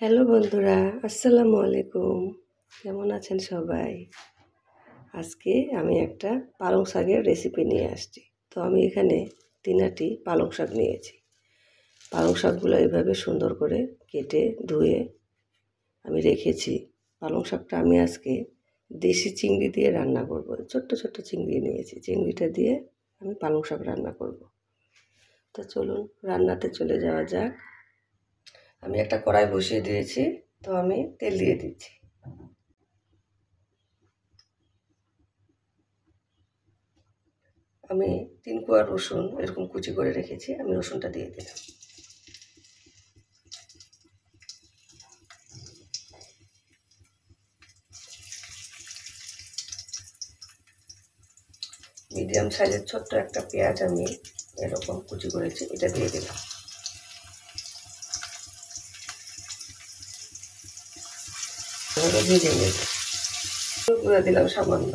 Hello বন্ধুরা, আসসালামু আলাইকুম। কেমন আছেন সবাই? আজকে আমি একটা পালং শাকের রেসিপি নিয়ে আসছি। তো আমি এখানে 3 আটি পালং শাক নিয়েছি। পালং শাকগুলো এভাবে সুন্দর করে কেটে ধুয়ে আমি রেখেছি। পালং শাকটা আমি আজকে দেশি চিংড়ি দিয়ে রান্না করব। ছোট্ট ছোট্ট চিংড়ি নিয়েছি। চিংড়িটা দিয়ে আমি পালং শাক রান্না করব। তো চলুন রান্নাতে চলে যাওয়া যাক। আমি একটা কড়াই বসিয়ে দিয়েছি, তো আমি তেল দিয়ে দিচ্ছি। আমি 3 কোয়া রসুন এরকম কুচি করে রেখেছি, আমি রসুনটা দিয়ে দিলাম। মিডিয়াম সাইজের ছোট্ট একটা পেঁয়াজ আমি এরকম কুচি করেছি, এটা দিয়ে দিলাম। ভেজে নেব। গুঁড়া দিলাম সামান্য,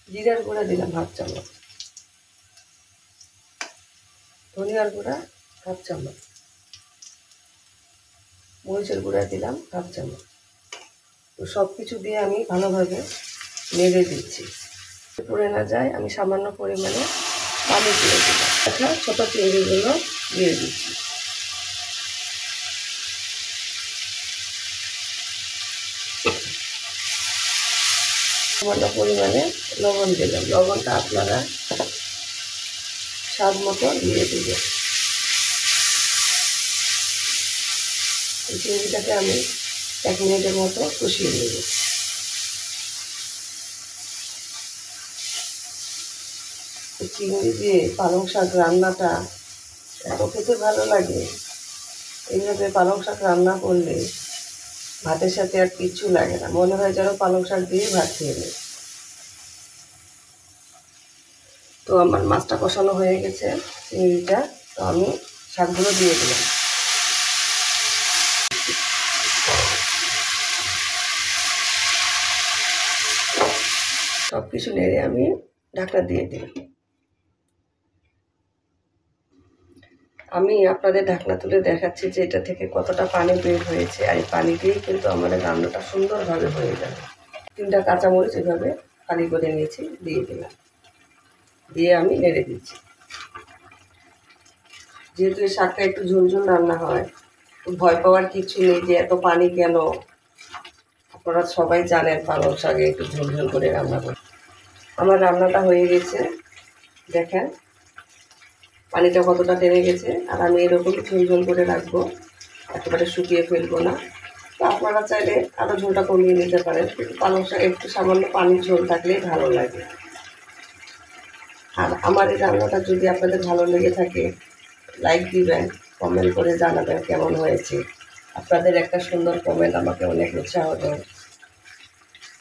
জিরার গুঁড়া দিলাম হাফ চামচ, ধনিয়ার গুঁড়া হাফ চামচ, মরিচের গুঁড়া দিলাম হাফ চামচ। তো সব কিছু দিয়ে আমি ভালোভাবে নেড়ে দিচ্ছি। পুড়ে না যায় আমি সামান্য পরিমাণে পানি দিয়ে দিলাম। একটা ছোটো চিংড়িগুলো দিয়ে দিচ্ছি। সামান্য পরিমাণে লবণ দিলাম। লবণটা আপনারা স্বাদ মতো দিয়ে দেবেন। এই চিংড়িটাকে আমি 1 মিনিটের মতো কষিয়ে নেব। চিংড়ি দিয়ে পালং শাক রান্নাটা এত খেতে ভালো লাগে। এইভাবে পালং শাক রান্না করলে ভাতের সাথে আর কিচ্ছু লাগে না, মনে হয় যেন পালং শাক দিয়ে ভাত খেয়ে নেই। তো আমার মাছটা কষানো হয়ে গেছে, চিংড়িটা, তো আমি শাকগুলো দিয়ে দিলাম। সব কিছু নেড়ে আমি ঢাকনা দিয়ে দিলাম। আমি আপনাদের ঢাকনা তুলে দেখাচ্ছি যে এটা থেকে কতটা পানি বের হয়েছে, আর এই পানি দিয়েই কিন্তু আমাদের রান্নাটা সুন্দরভাবে হয়ে যাবে। 3টা কাঁচামরিচ এভাবে ফালি করে নিয়েছি, দিয়ে দিলাম। দিয়ে আমি নেড়ে দিচ্ছি। যেহেতু এই শাকটা একটু ঝোলঝোল রান্না হয়, ভয় পাওয়ার কিছু নেই যে এত পানি কেন। আপনারা সবাই জানেন পালং শাকে একটু ঝোলঝোল করে রান্না করে। আমার রান্নাটা হয়ে গেছে, দেখেন পানিটা কতটা টেনে গেছে। আর আমি এরকমই ঝোলঝোল করে রাখবো, একেবারে শুকিয়ে ফেলবো না। তো আপনারা চাইলে আরও ঝোলটা কমিয়ে নিতে পারেন, কিন্তু পালং শাক একটু সামান্য পানির ঝোল থাকলেই ভালো লাগে। আর আমার এই রান্নাটা যদি আপনাদের ভালো লেগে থাকে, লাইক দিবেন, কমেন্ট করে জানাবেন কেমন হয়েছে। আপনাদের একটা সুন্দর কমেন্ট আমাকে অনেক উৎসাহ দেয়।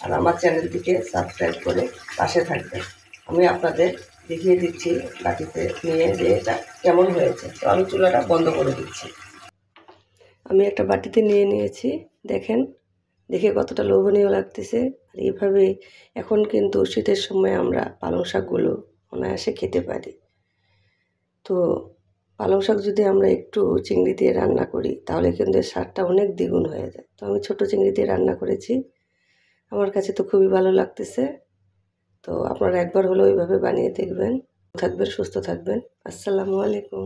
আর আমার চ্যানেলটিকে সাবস্ক্রাইব করে পাশে থাকবেন। আমি আপনাদের দেখিয়ে দিচ্ছি বাটিতে নিয়ে যে এটা কেমন হয়েছে। তো আমি চুলাটা বন্ধ করে দিচ্ছি। আমি একটা বাটিতে নিয়ে নিয়েছি, দেখেন দেখে কতটা লোভনীয় লাগতেছে। আর এইভাবে এখন কিন্তু শীতের সময় আমরা পালং শাকগুলো অনায়াসে খেতে পারি। তো পালং শাক যদি আমরা একটু চিংড়ি দিয়ে রান্না করি, তাহলে কিন্তু এর স্বাদটা অনেক দ্বিগুণ হয়ে যায়। তো আমি ছোটো চিংড়ি দিয়ে রান্না করেছি, আমার কাছে তো খুবই ভালো লাগতেছে। তো আপনারা একবার হলেও ওইভাবে বানিয়ে দেখবেন। থাকবেন, সুস্থ থাকবেন। আসসালামু আলাইকুম।